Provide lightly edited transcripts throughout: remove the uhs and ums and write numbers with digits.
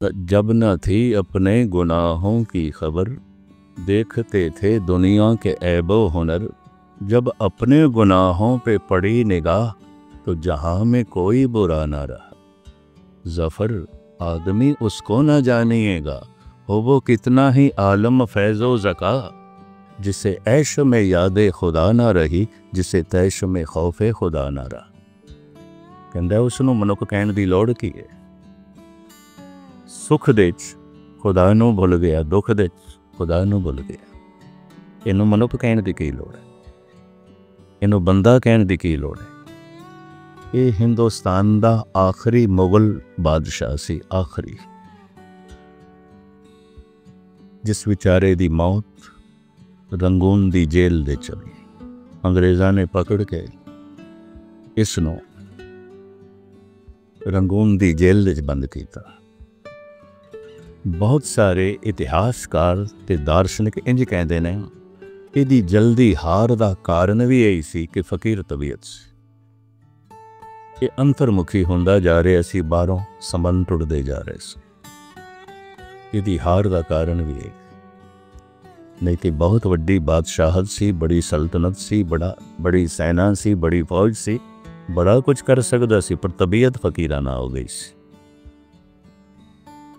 जब न थी अपने गुनाहों की खबर, देखते थे दुनिया के ऐबो हुनर। जब अपने गुनाहों पे पड़ी निगाह, तो जहां में कोई बुरा ना रहा। ज़फ़र आदमी उसको न जानिएगा, हो वो कितना ही आलम फैज़ो ज़का। जिसे ऐश में याद खुदा ना रही, जिसे तैश में खौफे खुदा ना रहा। कहंदा उसनों मनुख कहण दी लोड़ की है। सुख दे खुदा नूं भुल गया, दुख दे खुदा नूं भुल गया। इनू मनुख कहण दी की लोड़ है, इनू बंदा कहण दी की लोड़ है। ये हिंदुस्तान दा आखिरी मुगल बादशाह सी, आखिरी, जिस विचारे दी मौत रंगून दी जेल दे चली। अंग्रेज़ां ने पकड़ के इसनों रंगून दी जेल दे बंद किया। बहुत सारे इतिहासकार ते दार्शनिक इंज कहते हैं, इहदी जल्दी हार दा कारण भी यही सी कि फकीर तबीयत सी। ये अंतरमुखी होंदा जा रहा सी, बाहरों संबंध टुटदे जा रहे सी। इहदी हार दा कारण भी यही, नहीं कि बहुत वड्डी बादशाहत सी, बड़ी सल्तनत सी, बड़ी सेना सी, बड़ी फौज सी, बड़ा कुछ कर सकदा सी, पर तबीयत फकीराना हो गई सी।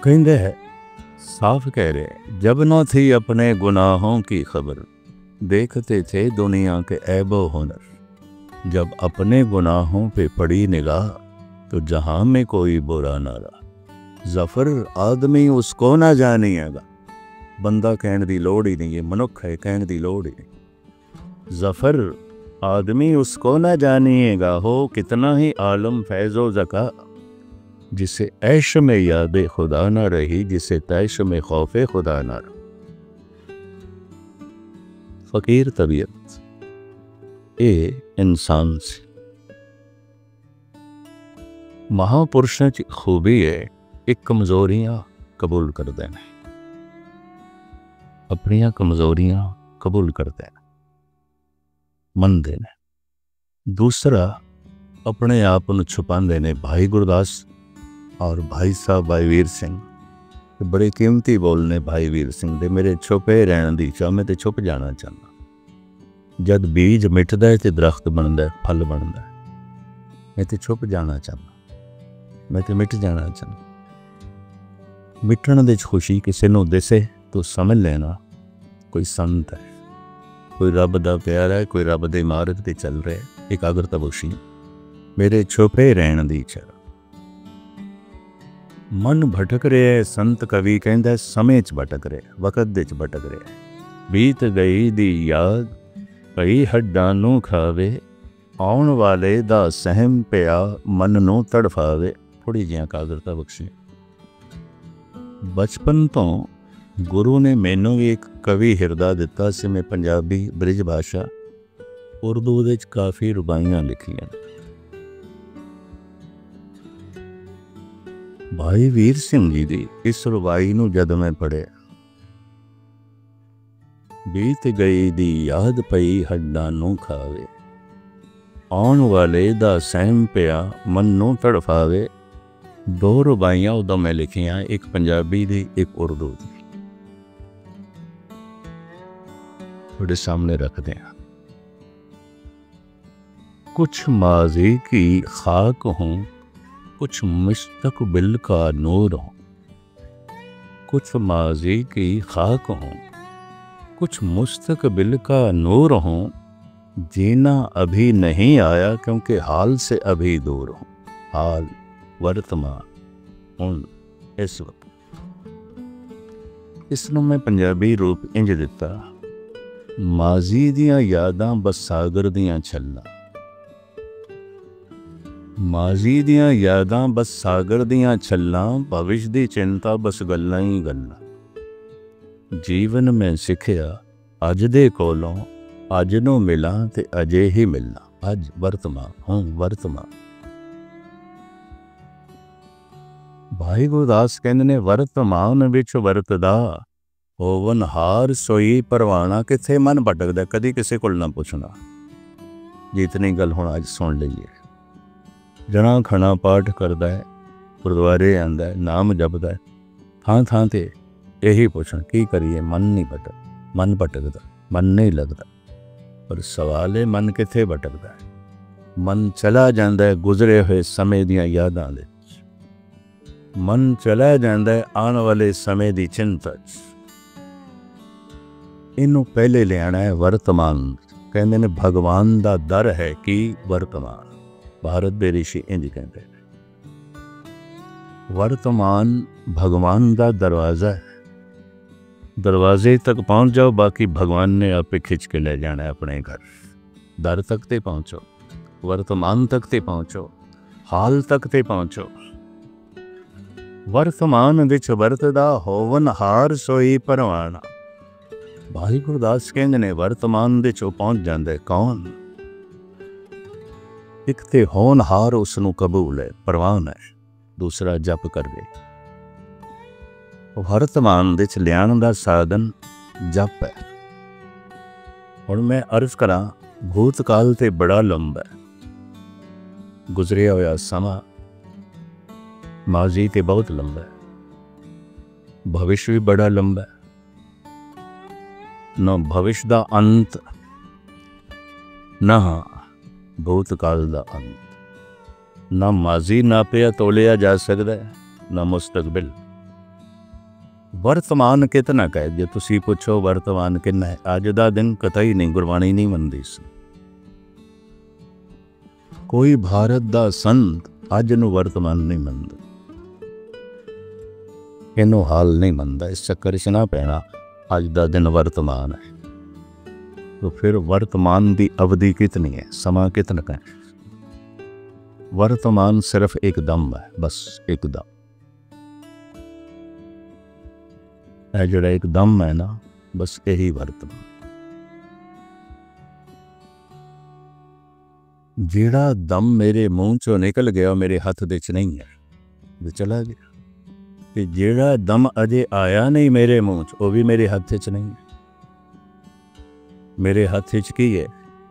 कहंदे है, साफ कह रहे, जब न थी अपने गुनाहों की खबर, देखते थे दुनिया के ऐबो हुनर। जब अपने गुनाहों पे पड़ी निगाह, तो जहां में कोई बुरा ना रहा। ज़फ़र आदमी उसको ना जानिएगा, बंदा कहण दी लोड़ ही नहीं है, मनुख है कहण दी लोड़ ही नहीं। ज़फ़र आदमी उसको ना जानिएगा, हो कितना ही आलम फैज़ो ज़का। जिसे ऐश में याद खुदा ना रही, जिसे तैश में खौफे खुदा ना रहा। फकीर तबीयत ये इंसान से महापुरुषों की खूबी है, एक कमजोरियां कबूल कर देना, अपनिया कमजोरियां कबूल कर देना, मन देना। दूसरा अपने आप को छुपाते ने। भाई गुरदास और भाई साहब भाई वीर सिंह बड़े कीमती बोलने। भाई वीर सिंह दे, मेरे छुपे रहने दी चाह, मैं तो छुप जाना चाहना। जद बीज मिटदा है तो दरख्त बनता, फल बनता, मैं तो छुप जाना चाहना, मैं तो मिट जाना चाहना। मिटण दे खुशी किसी नूं दिसे तो समझ लेना कोई संत है, कोई रब दा प्यारा है, कोई रब दे मार्ग ते चल रहा है। एकाग्रता बख्शी मेरे छुपे रहण दी चाह। मन भटक रहा है, संत कवि कहंदा समय च भटक रहा, वक़्त दे च भटक रहा। बीत गई दी याद कई हड्डां नूं खावे, आउण वाले दा सहम पिया मन नूं तड़फावे। थोड़ी जी एकाग्रता बख्शी। बचपन तो गुरु ने मैनू भी एक कवि हिरदा दिता सी। मैं पंजाबी ब्रिज भाषा उर्दू दे काफ़ी रुबाइयां लिखियां। भाई वीर सिंह जी दी इस रुबाई नूं जद मैं पढ़िया, बीत गई दी याद पई हड्डां नूं खावे, आउण वाले दा सहम पिया मन नूं तड़फावे। दो रुबाइयां उदों मैं लिखियां, एक पंजाबी दी एक उर्दू दी, थोड़े सामने रखते हैं। कुछ माजी की खाक हूँ, कुछ मुस्तकबिल का नूर हूँ। कुछ माजी की खाक हूँ, कुछ मुस्तकबिल का नूर हूँ। जीना अभी नहीं आया क्योंकि हाल से अभी दूर हूँ। हाल वर्तमान हुण इस वक्त। इसनों मैं पंजाबी रूप इंज दिता, माजी दियां यादां बस सागर दियां छल्लां। माजी दियां यादां बस सागर दियां छल्लां, भविष्य दी चिंता बस गल्लां ही गल्लां। जीवन में सिखिया अज दे कोलों, अज नूं मिलां ते अजे ही मिलना। अज वर्तमान हुण वर्तमान। भाई गुरदास कहंदे ने, वर्तमान विच वरतदा होवन हार सोई परवाना। किथे मन भटकदा, कदी किसी कोल ना पुछना। जितनी गल हुण अज सुन लईए। जना खना पाठ करदा है, गुरुद्वारे आंदा है, नाम जपदा है, ਥਾਂ ਥਾਂ ਤੇ ਇਹੀ ਪੁੱਛਣ ਕੀ ਕਰੀਏ, ਮਨ ਭਟਕਦਾ, ਮਨ ਨਹੀਂ ਲੱਗਦਾ। ਪਰ ਸਵਾਲ ਇਹ, ਮਨ ਕਿੱਥੇ ਭਟਕਦਾ ਹੈ? ਮਨ ਚਲਾ ਜਾਂਦਾ ਹੈ ਗੁਜ਼ਰੇ ਹੋਏ ਸਮੇਂ ਦੀਆਂ ਯਾਦਾਂ ਦੇ ਵਿੱਚ, ਮਨ ਚਲਾ ਜਾਂਦਾ ਹੈ ਆਉਣ ਵਾਲੇ ਸਮੇਂ ਦੀ ਚਿੰਤਾ 'ਚ। ਇਹਨੂੰ ਪਹਿਲੇ ਲਿਆਣਾ ਹੈ ਵਰਤਮਾਨ। ਕਹਿੰਦੇ ਨੇ ਭਗਵਾਨ ਦਾ ਦਰ ਹੈ ਕਿ ਵਰਤਮਾਨ। ਭਾਰਤ ਦੇ ਰਿਸ਼ੀ ਇੰਝ ਕਹਿੰਦੇ ਨੇ, ਵਰਤਮਾਨ ਭਗਵਾਨ ਦਾ ਦਰਵਾਜ਼ਾ ਹੈ। दरवाजे तक पहुँच जाओ, बाकी भगवान ने आपे खिंच के ले जाना है अपने घर। दर तक ते पहुँचो, वर्तमान तक ते पहुँचो, हाल तक ते पहुँचो। वर्तमान विच वरतदा होवन हार सोई परवाना। भाई गुरदास कहंदे ने वर्तमान दे चो पहुँच जांदा है कौन? एक ते होनहार उसनू कबूल है, परवान है, दूसरा जप कर दे। वर्तमान दे च लियाण दा साधन जप है। हुण मैं अर्ज करा, भूतकाल ते बड़ा लंबा है, गुजरिया होया समा माजी ते बहुत लंबा है, भविष्य भी बड़ा लंबा है। न भविष्य दा अंत, न भूतकाल दा अंत, न माजी नापिया तोलिया जा सकता है, न मुस्तकबिल। वर्तमान कितना कहे, जे तुसी पुछो वर्तमान कितना है, अज दा दिन कतई नहीं, गुरबाणी नहीं मनदी सी। कोई भारत दा संत अज नूं वर्तमान नहीं मनदा, इनू हाल नहीं मनदा। इस चक्कर च ना पैना, अज दा दिन वर्तमान है। तो फिर वर्तमान दी अवधि कितनी है, समा कितना है? वर्तमान सिर्फ एक दम है, बस एक दम। जोड़ा एक दम है ना, बस यही वर्तमान। जेड़ा दम मेरे मुंह चो निकल गया मेरे हथ दे च नहीं है, वो चला गया। ते जेड़ा दम अजे आया नहीं मेरे मुंह च, वो भी मेरे हथ च नहीं है। मेरे हथ च की है?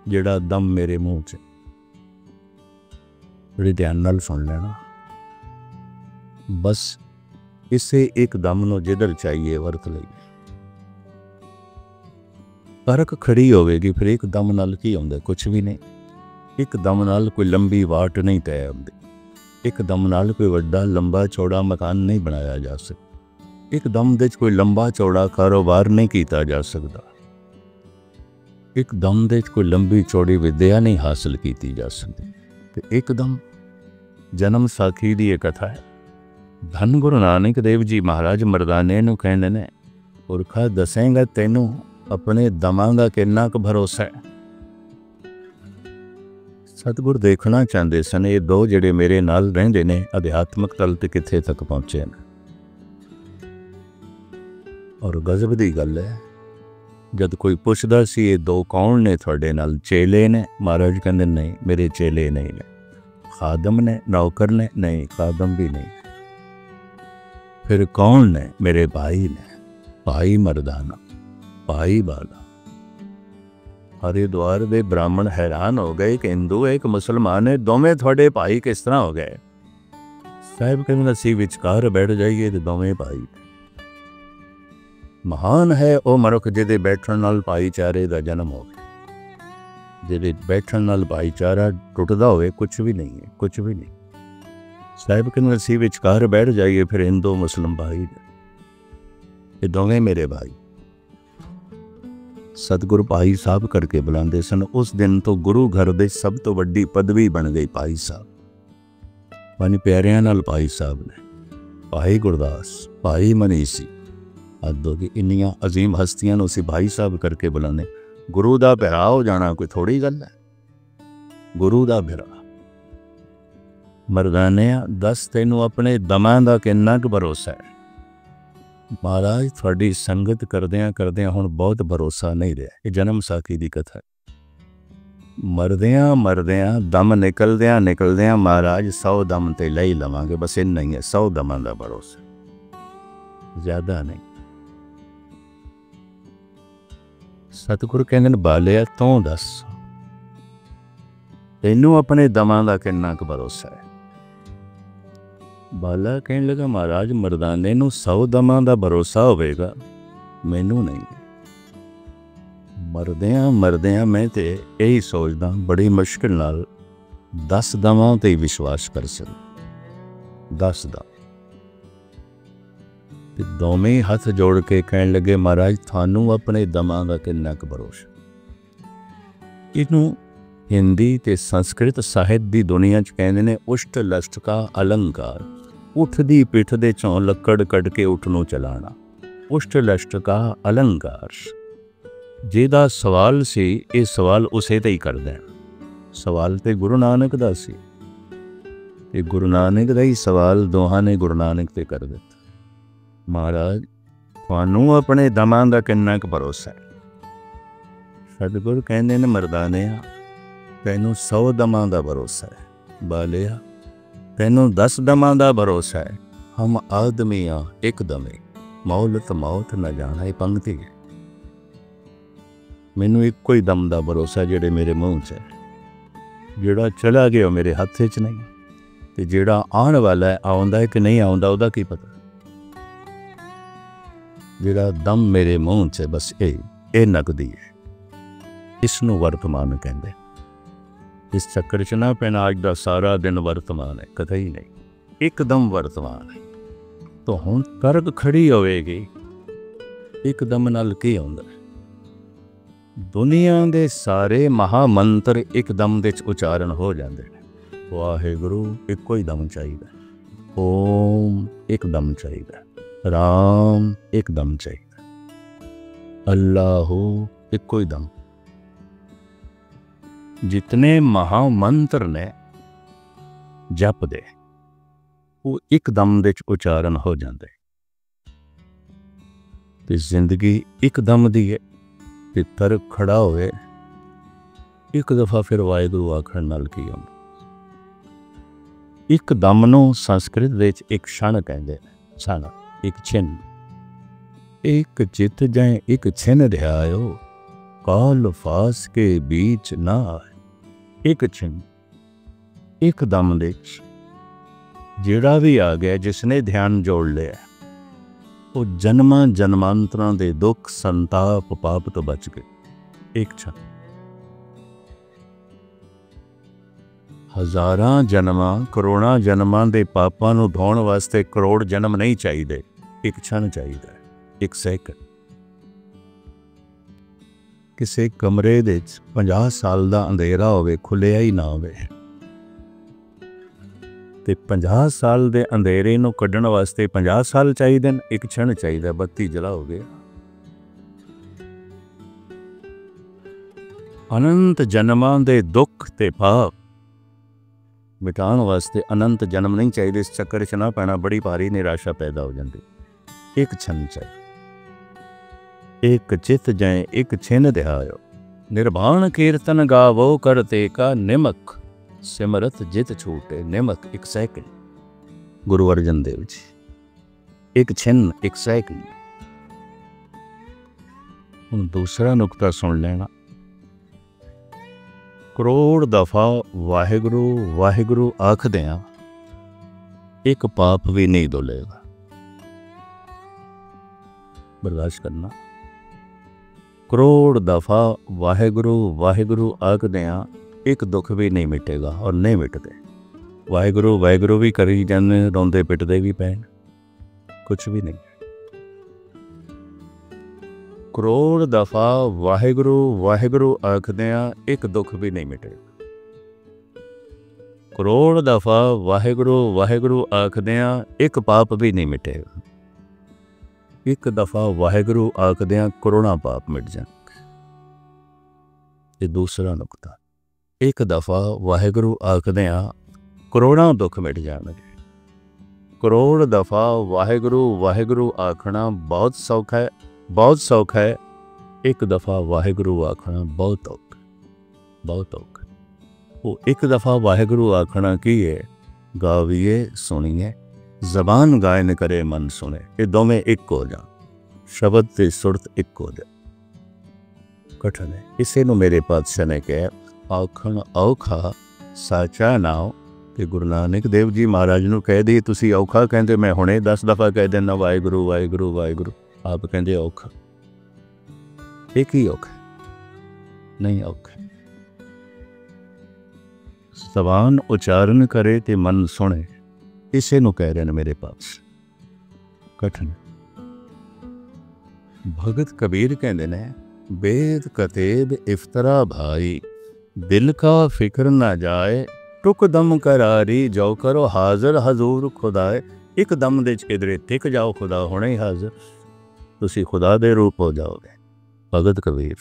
जेड़ा दम मेरे मुंह च। बड़ी ध्यान नाल सुन लेना। बस इसे एक दम नो जिधर चाहिए वरत लईए। परख खड़ी होवेगी, फिर एक दम नाल की होंदा? कुछ भी नहीं। एक दम नाल कोई लंबी वाट नहीं तय होंदी, एक दम नाल कोई वड्डा लंबा चौड़ा मकान नहीं बनाया जा सकता, एक दम दे कोई लंबा चौड़ा कारोबार नहीं किया जा सकता, एक दम दे कोई लंबी चौड़ी विद्या नहीं हासिल की जा सकती। तो एकदम जन्म साखी दी एक कथा है। धन गुरु नानक देव जी महाराज मरदाने नूं कहंदे ने, पुरखा दसेंगा तैनू अपने दमां दा किन्ना क भरोसा है। सतगुर देखना चाहते सन ये दो जिहड़े मेरे नाल रहिंदे ने अध्यात्मक तल ते कित्थे तक पहुँचे ने। और गजब दी गल है, जद कोई पुछदा सी ये दो कौन ने तुहाडे नाल? चेले ने? महाराज कहंदे नहीं, मेरे चेले नहीं ने। खादम ने? नौकर ने? नहीं, खादम भी नहीं। फिर कौन ने? मेरे भाई ने, भाई मर्दाना, भाई बाला। हरिद्वार दे ब्राह्मण हैरान हो गए कि हिंदू है एक मुसलमान है, दोवें थोड़े भाई किस तरह हो गए? साहिब कहते असी विचकार बैठ जाइए तो दोवें भाई। महान है वह मनुख जिहदे बैठण नाल भाईचारे का जन्म हो, जिहदे बैठण नाल भाईचारा टुटदा होवे कुछ भी नहीं है, कुछ भी नहीं। साहिब कहते असी विचकार बैठ जाइए फिर हिंदू मुस्लिम भाई, ये दोवें मेरे भाई। सतगुरु भाई साहब करके बुलाते सन। उस दिन तो गुरु घर दे सब तो वड्डी पदवी बन गई भाई साहब। पंज प्यारियां नाल भाई साहब ने, भाई गुरदास, भाई मनीषी, हद होगी। इन्नियां अजीम हस्तियां नूं असीं भाई साहब करके बुलाने। गुरु दा भरा हो जाना कोई थोड़ी गल है, गुरु दा भरा। मरदाने दस तैनू अपने दमां दा किन्ना क भरोसा है? महाराज थोड़ी संगत करदियां करदियां हुण बहुत भरोसा नहीं रहा। ये जन्म साखी की कथा। मरदियां मरदियां दम निकलदियां निकलदियां महाराज 100 दम ते ले ही लवांगे, बस इन्ना ही है, 100 दमां दा भरोसा, ज्यादा नहीं। सतगुरु कहंदे ने बालिया तू दस तैनू अपने दमां दा किन्ना क भरोसा है? बाला कहने लगा महाराज मर्दाने नूं 100 दमां दा भरोसा होवेगा, मैनू नहीं। मरदियां मैं ते यही सोचदा बड़ी मुश्किल नाल 10 दमां ते ही विश्वास कर सकदा। 10 दम ते दोवें हथ जोड़ के कहण लगे महाराज थानू अपने दमां दा किन्ना क भरोसा। इनू हिंदी ते संस्कृत साहित्य की दुनिया च कहते ने उष्ट लष्ट का अलंकार। उठदी पिठ दे चों लक्कड़ कट के उठ नूं चलाना, उष्ट लष्ट का अलंकार। जिहदा सवाल सी ये सवाल उसे ते ही करदा है। सवाल ते गुरु नानक दा सी ते गुरु नानक दा ही सवाल दोहां ने गुरु नानक ते कर दिता। महाराज तुहानू अपने दमां दा किन्ना क भरोसा है। सतगुर कहंदे ने मर्दाने तैनू 100 दमां दा भरोसा है। बालिया तैनू 10 दमां दा भरोसा है। हम आदमी हाँ एक दमे, मौलत मौत न जाना। ये पंक्ति है। मैनू एको ही दम दा भरोसा जेड़े मेरे मूँह च है। जेड़ा चला गया मेरे हथ च नहीं, ते जेड़ा आने वाला है आउंदा है कि नहीं आउंदा उहदा की पता। जेड़ा दम मेरे मूँह च बस ये नकदी है। इसनू वर्तमान कहते। इस चक्कर च ना पैना अज का सारा दिन वर्तमान है, कतई नहीं। एकदम वर्तमान है। तो हुण करग खड़ी होवेगी एकदम नाल की आउंदा। दुनिया दे सारे महामंत्र एकदम दे उचारण हो जाते हैं। वाहिगुरू एको ही दम चाहिए, ओम एकदम चाहिए, राम एकदम चाहिए, अल्लाहू एको ही दम। जितने महामंत्र ने जप दे वो एकदम दे उचारण हो जाते। ते जिंदगी एकदम दी है। ते तर खड़ा होए एक दफा फिर वाहिगुरू आखण नाल की होंदा। एक दम नूं संस्कृत विच एक क्षण कहंदे ने। क्षण एक छिन्न। एक चित जाए एक छिन्न ध्यायो, काल फास के बीच ना आए। एक छिन्न एक दम दे जेड़ा भी आ गया, जिसने ध्यान जोड़ लिया वो जन्मां जन्मांतरां दे दुख संताप पाप तो बच गए। एक क्षण। हजारां जन्मां करोड़ां जन्मां दे पापां नूं धोण वास्ते करोड़ जन्म नहीं चाहिए, एक क्षण चाहिए, एक सैकंड। किसी कमरे दे 50 साल का अंधेरा होवे, खुलिया ही ना होवे, ते 50 साल के अंधेरे नूं कड्ढण वास्ते 50 साल चाहिए, एक क्षण चाहिए। बत्ती जला हो गया। अनंत जन्मां दे दुख ते पाप मिटाण वास्ते अनंत जन्म नहीं चाहिए। इस चक्कर च ना पैना, बड़ी भारी निराशा पैदा हो जाती। एक क्षण चाहिए। एक चित जाए एक छिन्न ध्यायो, निर्वाण कीर्तन गावो करते का निमक, सिमरत जित छूटे निमक। एक सैकंड। गुरु अर्जन देव जी। एक छिन्न एक सैकंड। हुण दूसरा नुकता सुन लेना। करोड़ दफा वाहिगुरू वाहिगुरू आखदियां एक पाप भी नहीं धुलेगा। बर्दाश्त करना। करोड़ दफा वाहिगुरू वाहिगुरू आखदियां एक दुख भी नहीं मिटेगा, और नहीं मिटते। वाहिगुरू वाहिगुरू भी करी जाने, रोंदे पिटदे भी पैन, कुछ भी नहीं। करोड़ दफा वाहिगुरू वाहिगुरू आखदियां एक दुख भी नहीं मिटेगा। करोड़ दफा वाहिगुरू वाहिगुरू आखदियां एक पाप भी नहीं मिटेगा। एक दफा वाहिगुरू आखदियां करोड़ां पाप मिट जाएंगे। ये दूसरा नुकता। एक दफा वाहिगुरू आखदियां करोड़ां दुख मिट जाएंगे। करोड़ दफा वाहिगुरू वाहिगुरू आखना बहुत सौखा है, बहुत सौखा है। एक दफा वाहिगुरू आखना बहुत औखा, बहुत औखा। वो एक दफा वाहिगुरू आखना की है, गाविए सुनिए, जबान गायन करे मन सुने। ये दोवें एक हो जा, शब्द ते सुरत एक हो जा। कठिन है। इसे नूं मेरे पातशाह ने कहा, आखण औखा साचा नाव ਤੇ ਗੁਰੂ ਨਾਨਕ ਦੇਵ ਜੀ ਮਹਾਰਾਜ ਨੂੰ ਕਹਿ ਦੀ ਤੁਸੀਂ ਔਖਾ, ਕਹਿੰਦੇ ਮੈਂ ਹੁਣੇ 10 ਦਫਾ ਕਹਿ ਦਿੰਦਾ ਵਾਹਿਗੁਰੂ ਵਾਹਿਗੁਰੂ ਵਾਹਿਗੁਰੂ। ਆਪ ਕਹਿੰਦੇ ਔਖਾ, ਇਹ ਕੀ ਔਖਾ? ਨਹੀਂ ਔਖਾ। ਜ਼ਬਾਨ ਉਚਾਰਨ ਕਰੇ ਤੇ ਮਨ ਸੁਣੇ, ਇਸੇ ਨੂੰ ਕਹਿ ਰਹੇ ਨੇ ਮੇਰੇ ਪਾਸ ਕਠਨ। ਭਗਤ ਕਬੀਰ ਕਹਿੰਦੇ ਨੇ ਬੇਦ ਕਤੇਬ ਇਫਤਰਾ ਭਾਈ, ਦਿਲ ਕਾ ਫਿਕਰ ਨਾ ਜਾਏ, ਟੁਕ ਦਮ ਕਰਾਰੀ ਜੋ ਕਰੋ ਹਾਜ਼ਰ ਹਜ਼ੂਰ ਖੁਦਾਏ। ਇੱਕ ਦਮ ਦੇ 'ਚ ਕਿਧਰੇ ਟਿਕ ਜਾਓ, ਖੁਦਾ ਹੁਣੇ ਹੀ ਹਾਜ਼ਰ, ਤੁਸੀਂ ਖੁਦਾ ਦੇ ਰੂਪ ਹੋ ਜਾਓਗੇ। ਭਗਤ ਕਬੀਰ।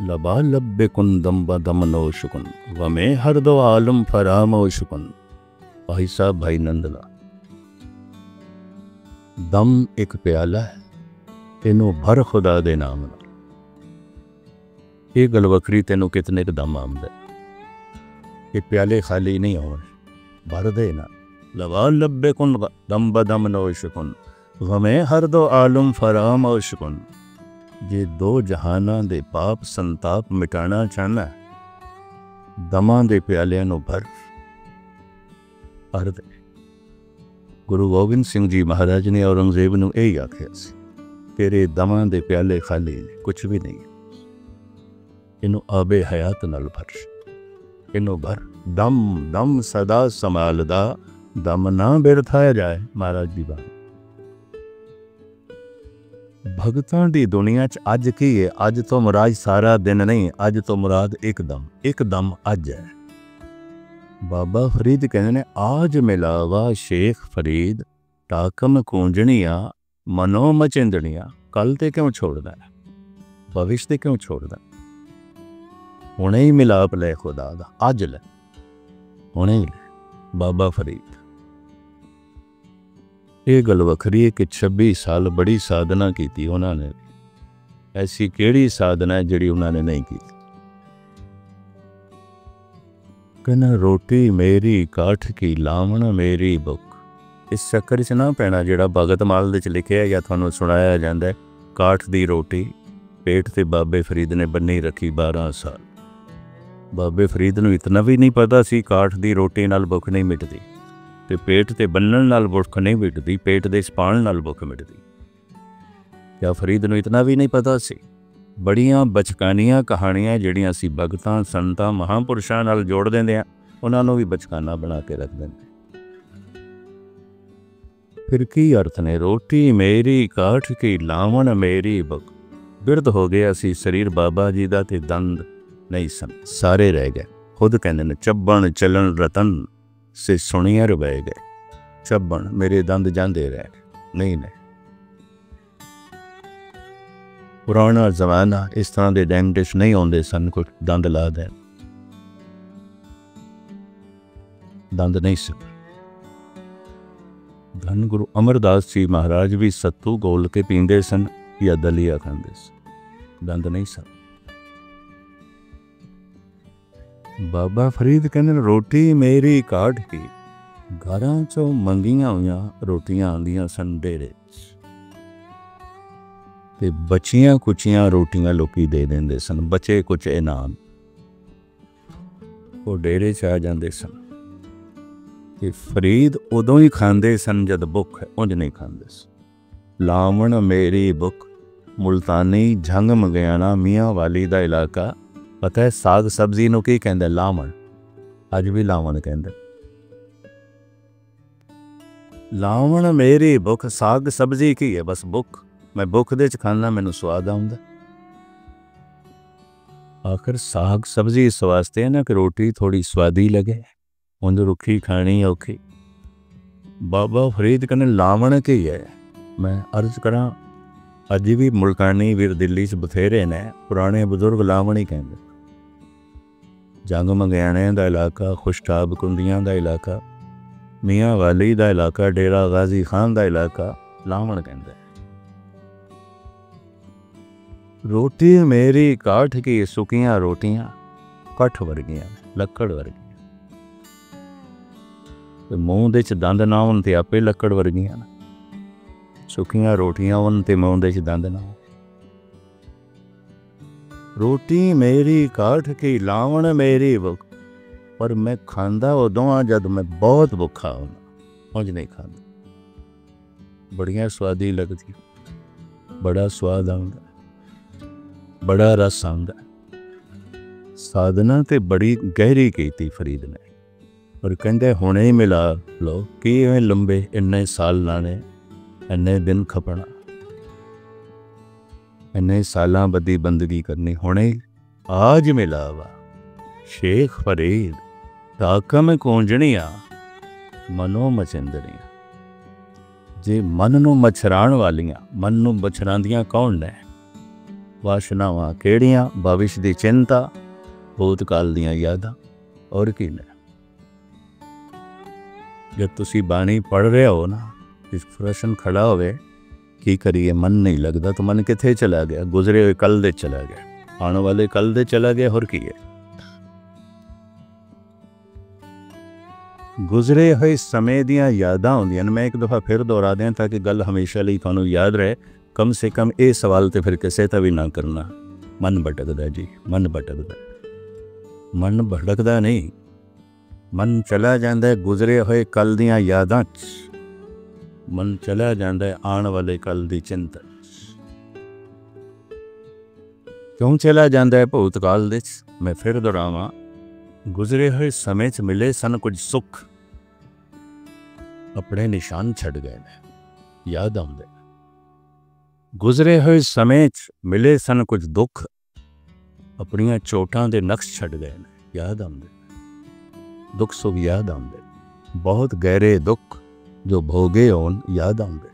ਲਬਾ ਲੱਭੇ ਕੁਨ ਦਮ ਬ ਦਮ ਨੋ ਸ਼ੁਕਨ, ਵਮੇ ਹਰ ਦੋ ਆਲਮ ਫਰਾਮੋ ਸ਼ੁਕਨ। ਭਾਈ ਸਾਹਿਬ ਭਾਈ ਨੰਦ ਲਾਲ। ਦਮ ਇੱਕ ਪਿਆਲਾ ਹੈ, ਇਹਨੂੰ ਭਰ ਖੁਦਾ ਦੇ ਨਾਮ ਨਾਲ। ਇਹ ਗੱਲ ਵੱਖਰੀ, ਤੈਨੂੰ ਕਿਤਨੇ ਕੁ ਦਮ ਆਉਂਦਾ, ਇਹ ਪਿਆਲੇ ਖਾਲੀ ਨਹੀਂ ਹੋਣ, ਭਰ ਦੇ ਨਾ। ਲਵਾ ਲੱਭੇ ਕੁਨ ਦਮ ਬ ਦਮ ਨੋ ਸ਼ੁਕਨ, ਗਮੇ ਹਰ ਦੋ ਆਲਮ ਫਰਾਮੋ ਸ਼ੁਕਨ। ਜੇ ਦੋ ਜਹਾਨਾਂ ਦੇ ਪਾਪ ਸੰਤਾਪ ਮਿਟਾਣਾ ਚਾਹੁੰਦਾ, ਦਮਾਂ ਦੇ ਪਿਆਲਿਆਂ ਨੂੰ ਭਰ ਦੇ। ਗੁਰੂ ਗੋਬਿੰਦ ਸਿੰਘ ਜੀ ਮਹਾਰਾਜ ਨੇ ਔਰੰਗਜ਼ੇਬ ਨੂੰ ਇਹੀ ਆਖਿਆ ਸੀ, ਤੇਰੇ ਦਮਾਂ ਦੇ ਪਿਆਲੇ ਖਾਲੀ ਨੇ, ਕੁਛ ਵੀ ਨਹੀਂ, ਇਹਨੂੰ ਆਬੇ ਹਯਾਤ ਨਾਲ ਭਰ, ਇਹਨੂੰ ਭਰ। ਦਮ ਦਮ ਸਦਾ ਸੰਭਾਲਦਾ, ਦਮ ਨਾ ਬਿਰਥਾਇਆ ਜਾਏ। ਮਹਾਰਾਜ ਦੀ ਬਾਤ। ਭਗਤਾਂ ਦੀ ਦੁਨੀਆ 'ਚ ਅੱਜ ਕੀ ਹੈ? ਅੱਜ ਤੋਂ ਮੁਰਾਦ ਸਾਰਾ ਦਿਨ ਨਹੀਂ, ਅੱਜ ਤੋਂ ਮੁਰਾਦ ਇੱਕ ਦਮ ਅੱਜ ਹੈ। ਬਾਬਾ ਫਰੀਦ ਕਹਿੰਦੇ ਨੇ ਆਜ ਮਿਲਾਵਾ ਸ਼ੇਖ ਫਰੀਦ, ਟਾਕਮ ਕੂੰਜਣੀਆਂ ਮਨੋ ਮਚਿੰਦਣੀਆਂ। ਕੱਲ ਤੇ ਕਿਉਂ ਛੋੜਦਾ, ਭਵਿਸ਼ ਤੇ ਕਿਉਂ ਛੋੜਦਾ? ਹੁਣੇ ਹੀ ਮਿਲਾਪ ਲੈ ਖੁਦਾ ਦਾ, ਅੱਜ ਲੈ, ਹੁਣੇ ਹੀ ਲੈ। ਬਾਬਾ ਫਰੀਦ। ਇਹ ਗੱਲ ਵੱਖਰੀ ਹੈ ਕਿ 26 ਸਾਲ ਬੜੀ ਸਾਧਨਾ ਕੀਤੀ ਉਹਨਾਂ ਨੇ। ਐਸੀ ਕਿਹੜੀ ਸਾਧਨਾ ਹੈ ਜਿਹੜੀ ਉਹਨਾਂ ਨੇ ਨਹੀਂ ਕੀਤੀ? ਕਹਿੰਦਾ ਰੋਟੀ ਮੇਰੀ ਕਾਠ ਕੀ ਲਾਵਣ ਮੇਰੀ ਬੁੱਕ। ਇਸ ਚੱਕਰ 'ਚ ਨਾ ਪੈਣਾ ਜਿਹੜਾ ਭਗਤ ਮਾਲ ਦੇ 'ਚ ਲਿਖਿਆ ਜਾਂ ਤੁਹਾਨੂੰ ਸੁਣਾਇਆ ਜਾਂਦਾ, ਕਾਠ ਦੀ ਰੋਟੀ ਪੇਟ ਤੇ ਬਾਬੇ ਫਰੀਦ ਨੇ ਬੰਨੀ ਰੱਖੀ 12 ਸਾਲ। ਬਾਬੇ ਫਰੀਦ ਨੂੰ ਇਤਨਾ ਵੀ ਨਹੀਂ ਪਤਾ ਸੀ ਕਾਠ ਦੀ ਰੋਟੀ ਨਾਲ ਭੁੱਖ ਨਹੀਂ ਮਿਟਦੀ, ਤੇ ਪੇਟ ਤੇ ਬੰਨਣ ਨਾਲ ਭੁੱਖ ਨਹੀਂ ਮਿਟਦੀ, ਪੇਟ ਦੇ ਸਪਾਣ ਨਾਲ ਭੁੱਖ ਮਿਟਦੀ। ਕਿਆ ਫਰੀਦ ਨੂੰ ਇਤਨਾ ਵੀ ਨਹੀਂ ਪਤਾ ਸੀ? ਬੜੀਆਂ ਬਚਕਾਨੀਆਂ ਕਹਾਣੀਆਂ ਜਿਹੜੀਆਂ ਅਸੀਂ ਭਗਤਾਂ ਸੰਤਾਂ ਮਹਾਂਪੁਰਸ਼ਾਂ ਨਾਲ ਜੋੜ ਦਿੰਦੇ ਹਾਂ, ਉਹਨਾਂ ਨੂੰ ਵੀ ਬਚਕਾਨਾ ਬਣਾ ਕੇ ਰੱਖ ਦਿੰਦੇ। ਫਿਰ ਕੀ ਅਰਥ ਨੇ? ਰੋਟੀ ਮੇਰੀ ਕਾਠ ਕੀ ਲਾਵਣ ਮੇਰੀ ਬੁੱਕ। ਬਿਰਧ ਹੋ ਗਿਆ ਸੀ ਸਰੀਰ ਬਾਬਾ ਜੀ ਦਾ, ਤੇ ਦੰਦ ਨਹੀਂ ਸਨ, ਸਾਰੇ ਰਹਿ ਗਏ। ਖੁਦ ਕਹਿੰਦੇ ਨੇ ਚੱਬਣ ਚੱਲਣ ਰਤਨ ਸੇ ਸੁਣੀਆਂ ਬਹਿ ਗਏ। ਚੱਬਣ ਮੇਰੇ ਦੰਦ ਜਾਂਦੇ ਰਹਿ, ਨਹੀਂ। ਪੁਰਾਣਾ ਜ਼ਮਾਨਾ, ਇਸ ਤਰ੍ਹਾਂ ਦੇ ਡੈਂਟਿਸਟ ਨਹੀਂ ਆਉਂਦੇ ਸਨ, ਕੋਈ ਦੰਦ ਲਾ ਦੇਣ, ਦੰਦ ਨਹੀਂ ਸਨ। ਧੰਨ ਗੁਰੂ ਅਮਰਦਾਸ ਜੀ ਮਹਾਰਾਜ ਵੀ ਸੱਤੂ ਗੋਲ ਕੇ ਪੀਂਦੇ ਸਨ ਜਾਂ ਦਲੀਆ ਖਾਂਦੇ ਸਨ, ਦੰਦ ਨਹੀਂ ਸਨ। ਬਾਬਾ ਫਰੀਦ ਕਹਿੰਦੇ ਨੇ ਰੋਟੀ ਮੇਰੀ ਕਾਠ ਕੀ। ਘਰਾਂ 'ਚੋਂ ਮੰਗੀਆਂ ਹੋਈਆਂ ਰੋਟੀਆਂ ਆਉਂਦੀਆਂ ਸਨ ਡੇਰੇ 'ਚ, ਤੇ ਬਚੀਆਂ ਕੁਚੀਆਂ ਰੋਟੀਆਂ ਲੋਕੀ ਦੇ ਦਿੰਦੇ ਸਨ, ਬਚੇ ਕੁਛ ਇਨਾਮ, ਉਹ ਡੇਰੇ 'ਚ ਆ ਜਾਂਦੇ ਸਨ। ਤੇ ਫਰੀਦ ਉਦੋਂ ਹੀ ਖਾਂਦੇ ਸਨ ਜਦ ਭੁੱਖ ਹੈ, ਉਂਝ ਨਹੀਂ ਖਾਂਦੇ ਸਨ। ਲਾਵਣ ਮੇਰੀ ਭੁੱਖ। ਮੁਲਤਾਨੀ ਜੰਗ ਮਗਿਆਣਾ ਮੀਆਂ ਵਾਲੀ ਦਾ ਇਲਾਕਾ। ਪਤਾ ਹੈ ਸਾਗ ਸਬਜ਼ੀ ਨੂੰ ਕੀ ਕਹਿੰਦੇ? ਲਾਵਣ। ਅੱਜ ਵੀ ਲਾਵਣ ਕਹਿੰਦੇ। ਲਾਵਣ ਮੇਰੀ ਭੁੱਖ। ਸਾਗ ਸਬਜ਼ੀ ਕੀ ਹੈ? ਬਸ ਭੁੱਖ। ਮੈਂ ਭੁੱਖ ਦੇ 'ਚ ਖਾਂਦਾ, ਮੈਨੂੰ ਸਵਾਦ ਆਉਂਦਾ। ਆਖਰ ਸਾਗ ਸਬਜ਼ੀ ਇਸ ਵਾਸਤੇ ਹੈ ਨਾ ਕਿ ਰੋਟੀ ਥੋੜੀ ਸਵਾਦੀ ਲੱਗੇ, ਉਂਝ ਰੁੱਖੀ ਖਾਣੀ ਔਖੀ। ਬਾਬਾ ਫਰੀਦ ਕਹਿੰਦੇ ਲਾਵਣ ਕੀ ਹੈ? ਮੈਂ ਅਰਜ਼ ਕਰਾਂ, ਅੱਜ ਵੀ ਮੁਲਤਾਨੀ ਵੀਰ ਦਿੱਲੀ 'ਚ ਬਥੇਰੇ ਨੇ, ਪੁਰਾਣੇ ਬਜ਼ੁਰਗ ਲਾਵਣ ਹੀ ਕਹਿੰਦੇ। ਜੰਗ ਮੰਗਿਆਣਿਆਂ ਦਾ ਇਲਾਕਾ, ਖੁਸ਼ਟਾਬ ਕੁੰਡੀਆਂ ਦਾ ਇਲਾਕਾ, ਮੀਆਂ ਵਾਲੀ ਦਾ ਇਲਾਕਾ, ਡੇਰਾ ਗਾਜ਼ੀ ਖਾਨ ਦਾ ਇਲਾਕਾ, ਲਾਵਣ ਕਹਿੰਦੇ। ਰੋਟੀ ਮੇਰੀ ਕਾਠ ਕੀ। ਸੁੱਕੀਆਂ ਰੋਟੀਆਂ ਕੱਠ ਵਰਗੀਆਂ, ਲੱਕੜ ਵਰਗੀਆਂ, ਤੇ ਮੂੰਹ ਦੇ 'ਚ ਦੰਦ ਨਾ ਹੋਣ ਤੇ ਆਪੇ ਲੱਕੜ ਵਰਗੀਆਂ। ਸੁੱਕੀਆਂ ਰੋਟੀਆਂ ਹੋਣ ਤੇ ਮੂੰਹ ਦੇ 'ਚ ਦੰਦ ਨਾ ਹੋਣ। ਰੋਟੀ ਮੇਰੀ ਕਾਠ ਕੀ ਲਾਵਣ ਮੇਰੀ ਭੁੱਖ। पर मैं खांदा उदों आ जद मैं बहुत भुखा होना, उंज नहीं खांदा। बड़ियां स्वादी लगदी, बड़ा स्वाद आउंदा, बड़ा रस आउंदा। साधना ते बड़ी गहरी कीती फरीद ने, पर कहंदे हुणे ही मिला लो कि इवें लंबे इन्ने साल लाने, इन्ने दिन खपना, इन्ने सालां बदी बंदगी करनी, हुणे आज मिला वा शेख फरीद ताकम कूंजणिया मनो मचिंदड़िया। जे मन नूं मछराण वालियां, मन नूं मछरांदियां कौन ने? वासनावां केड़ियां? भविष्य दी चिंता, भूतकाल दियां यादां, और की ने? जब तुसी बाणी पढ़ रहे हो ना, इस प्रश्न खड़ा होवे की करिए, मन नहीं लगता, तो मन किथे चला गया? गुजरे हुए कल दे चला गया, आने वाले कल दे चला गया, और की है? गुजरे हुए समय दियां यादां होंदियां ने। मैं एक दफ़ा फिर दोहरा दें ताकि गल हमेशा लिए तुहानूं याद रहे। कम से कम ये सवाल तो फिर किसी का भी ना करना, मन भटकदा जी, मन भटकदा। मन भटकदा नहीं, मन चला जाता है गुजरे हुए कल दियां यादां च, मन चला जाता है आने वाले कल की चिंता। क्यों चला जाता है भूतकाल दे? मैं फिर दोहरावां, गुजरे हुए समय च मिले सन कुछ सुख, अपने निशान छड़ गए ने, याद आउंदे। गुजरे हुए समय च मिले सन कुछ दुख, अपनियां चोटां दे नक्श छड़ गए ने, याद आउंदे। दुख सुख याद आउंदे, बहुत गहरे दुख जो भोगे होन याद आउंदे,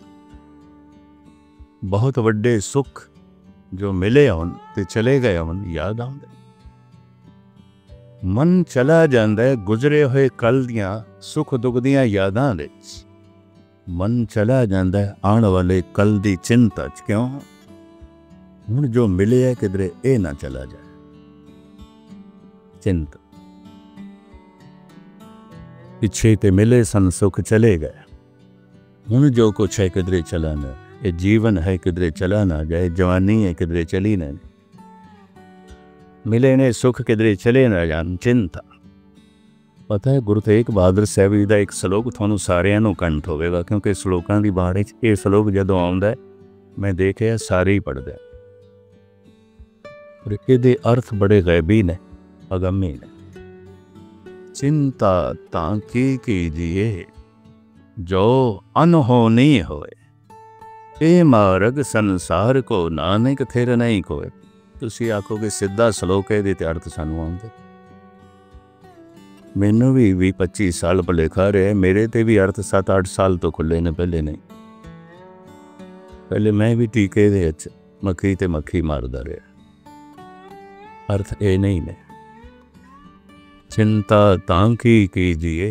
बहुत वड्डे सुख जो मिले होन ते चले गए होन याद आउंदे। मन चला जाता है गुजरे हुए कल दियां सुख दुख दियां यादां विच, मन चला जाता है आने वाले कल दी चिंता च। क्यों? हुण जो मिले है किधरे ये ना चला जाए, चिंता। पिछे ते मिले सन सुख चले गए, हुण जो कुछ है किधरे चला ना, ये जीवन है किधरे चला ना जाए, जवानी है किधरे चली ना, मिले ने सुख किधरे चले ना जान, चिंता। पता है गुरु तेग बहादुर साहब जी का एक सलोक थानू सारिਆਂ ਨੂੰ कंठ होवेगा, क्योंकि सलोकां की बारे ये सलोक जदों आउंदा है मैं देखिया सारे ही पढ़दे, पर इहदे अर्थ बड़े गैबी ने, अगमी ने। चिंता तां की कीजिए जो अनहोनी होए, ए मार्ग संसार को नानक थिर नहीं कोए। तुसी आखोगे सीधा सलोक है, इहदे अर्थ सानू आउंदे। मैनू भी 20-25 साल भुलेखा रहे, मेरे ते भी अर्थ 7-8 साल तो खुले ने, पहले नहीं। पहले मैं भी टीके दे विच मक्खी ते मक्खी मारदा रहा, अर्थ ये नहीं ने। चिंता तां की कीजिए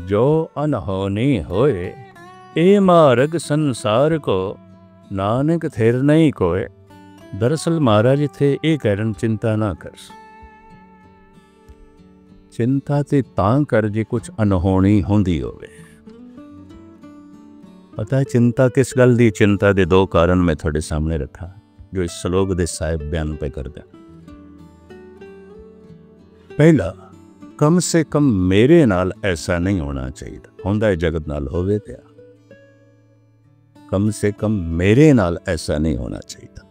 जो अनहोनी होए, ए मार्ग संसार को नानक थिर नहीं कोए। दरअसल महाराज इत्थे ये कहन चिंता ना कर, चिंता ते तां कर जे कुछ अनहोनी होंदी होवे। पता है चिंता किस गल दी? चिंता दे दो कारण मैं थोड़े सामने रखा, जो इस श्लोक दे साहिब बयान पे करदा। पहला, कम से कम मेरे नाल ऐसा नहीं होना चाहिए, होंदा है जगत नाल होवे ते, कम से कम मेरे नाल ऐसा नहीं होना चाहिए,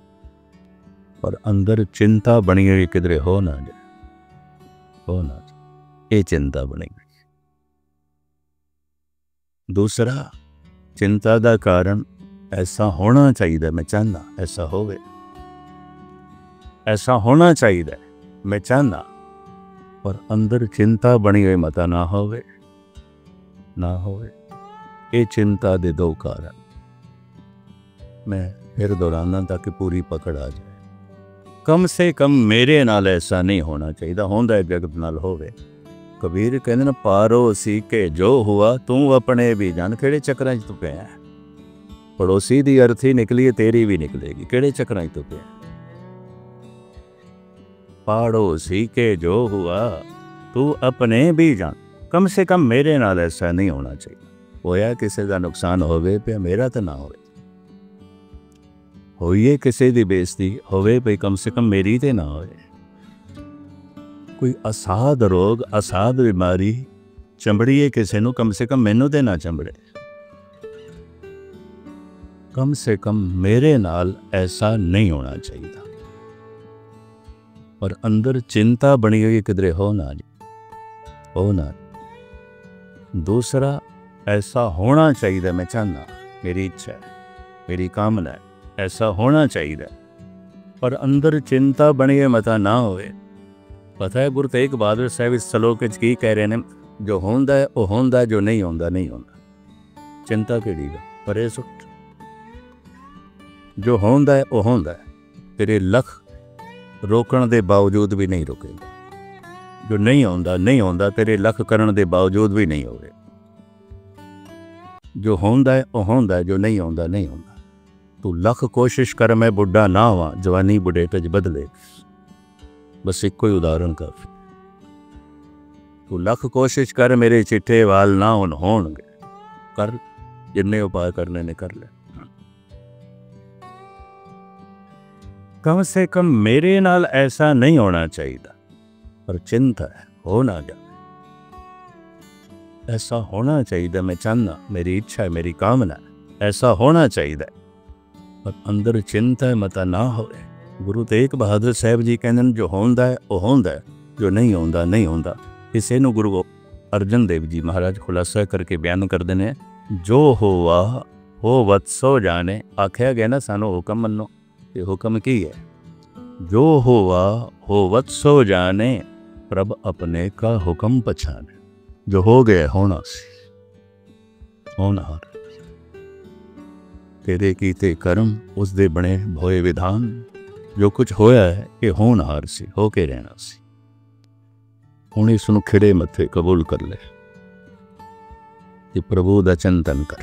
और अंदर चिंता बनी हुई किधरे हो ना जाए, हो ना जाए, ये चिंता बनी हुई। दूसरा, चिंता का कारण ऐसा होना चाहिए, मैं चाहना ऐसा होवे, ऐसा होना चाहिए मैं चाहना, और अंदर चिंता बनी हुई मता ना होवे, ना होवे। ये चिंता दे दो कारण मैं फिर दोहराना ताकि पूरी पकड़ आ जाए। कम से कम मेरे नाल ऐसा नहीं होना चाहिए, होंदा है जगत नाल होवे। कबीर कहते ना, पारोसी के जो हुआ तू अपने भी जान। किहड़े चक्रां च तू पिया? पड़ोसी दी अर्थी निकली है, तेरी भी निकलेगी। किहड़े चक्रां च तू पिया? पड़ोसी के जो हुआ तू अपने भी जान। कम से कम मेरे नाल ऐसा नहीं होना चाहिए। होया किसी का नुकसान होवे पे मेरा तो ना होवे, होइए किसी की बेइज्जती होवे पे कम से कम मेरी तो ना होवे। कोई असाध रोग असाध बीमारी चंबड़ीए किसी नूं, कम से कम मैनू ते ना चंबड़े। कम से कम मेरे नाल ऐसा नहीं होना चाहिए। और अंदर चिंता बनी हुई किधरे हो ना जी, हो ना। दूसरा, ऐसा होना चाहिए, मैं चाहना, मेरी इच्छा है, मेरी कामना है, ऐसा होना चाहिए। पर अंदर चिंता बनी हुई मता ना होए। पता है गुरु तेग बहादुर साहब इस श्लोक की कह रहे हैं, जो होंदा है वो होंदा, जो नहीं होंदा नहीं होंदा। चिंता केड़ी है, परे सुट। जो होंदा है वो होंदा है, तेरे लख रोकण दे बावजूद भी नहीं रुकेगा। जो नहीं होंदा नहीं होंदा, तेरे लख करन दे बावजूद भी नहीं होवे। जो होंदा है वो होंदा है, जो नहीं होंदा नहीं होंदा। तू लख कोशिश कर मैं बुढ़ा ना हुआ, जवानी बुढ़ेपे च बदले। बस एक कोई उदाहरण काफी। तू लख कोशिश कर मेरे चिट्टे वाल ना होणगे, कर जिन्ने उपाय करने ने कर ले। कम से कम मेरे नाल ऐसा नहीं होना चाहिए। पर चिंता है, हो ना जाए। ऐसा होना चाहिए, मैं चाहना, मेरी इच्छा है, मेरी कामना है, ऐसा होना चाहिए। पर अंदर चिंता मता ना होए। गुरु तेग बहादुर साहब जी कहते जो होंदा है वो होंदा है, जो नहीं होंदा नहीं होंदा। इसे नूं गुरु अर्जन देव जी महाराज खुलासा करके बयान करते हैं, जो होवा हो वत्सो जाने। आख्या गया ना सानू हुक्म मनो, ये हुक्म की है? जो होवा हो वत्सो जाने, प्रभ अपने का हुक्म पछाने। जो हो गया होना सी, होनहार। तेरे कीते कर्म उस दे बने भोए विधान। जो कुछ होया है ये होनहार सी, होके रहना सी। हुण इस नूं खिड़े मथे कबूल कर ले कि प्रभु दा चिंतन कर।